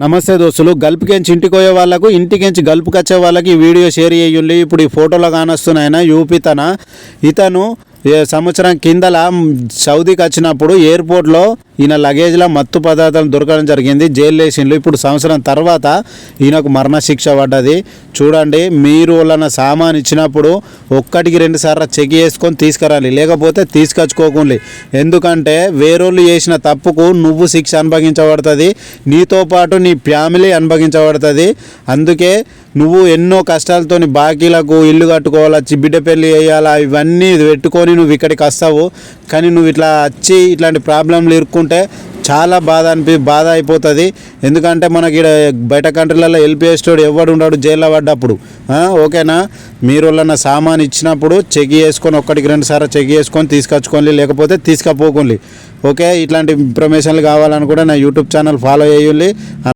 నమస్తే దోస్తులు, గల్పుకెంచి ఇంటికి పోయే వాళ్ళకు, ఇంటికెంచి గల్పుకి వచ్చే వాళ్ళకి ఈ వీడియో షేర్ చేయండి. ఇప్పుడు ఈ ఫోటోలో కానొస్తున్నాయన యూపీ ఇతను సంవత్సరం కిందల సౌదీకి వచ్చినప్పుడు ఎయిర్పోర్ట్లో ఈయన లగేజ్లో మత్తు పదార్థాలు దొరకడం జరిగింది. జైలు వేసిండ్రు. ఇప్పుడు సంవత్సరం తర్వాత ఈయనకు మరణశిక్ష పడ్డది. చూడండి, మీరు వాళ్ళ సామాన్ ఇచ్చినప్పుడు ఒక్కటికి 2 సార్లు చెక్ చేసుకొని తీసుకురాలి, లేకపోతే తీసుకొచ్చుకోకుండా. ఎందుకంటే వేరోళ్ళు చేసిన తప్పుకు నువ్వు శిక్ష అనుభవించబడుతుంది, నీతో పాటు నీ ఫ్యామిలీ అనుభవించబడుతుంది. అందుకే నువ్వు ఎన్నో కష్టాలతో బాకీలకు ఇల్లు కట్టుకోవాలా, బిడ్డ పెళ్ళి చేయాలా, ఇవన్నీ పెట్టుకొని నువ్వు ఇక్కడికి వస్తావు. కానీ నువ్వు ఇట్లా వచ్చి ఇట్లాంటి ప్రాబ్లంలు ఇరుక్కుంటే చాలా బాధ అయిపోతుంది. ఎందుకంటే మనకి ఇక్కడ బయట కంట్రీలలో ఎల్పిఎస్టోడు ఎవడు ఉన్నాడు జైల్లో పడ్డప్పుడు. ఓకేనా, మీరు వాళ్ళన్న సామాన్ ఇచ్చినప్పుడు చెక్ చేసుకొని ఒక్కటికి 2 సార్లు చెక్ చేసుకొని తీసుకొచ్చుకోండి, లేకపోతే తీసుకపోకండి. ఓకే, ఇట్లాంటి ఇన్ఫర్మేషన్లు కావాలని కూడా నా యూట్యూబ్ ఛానల్ ఫాలో చేయండి.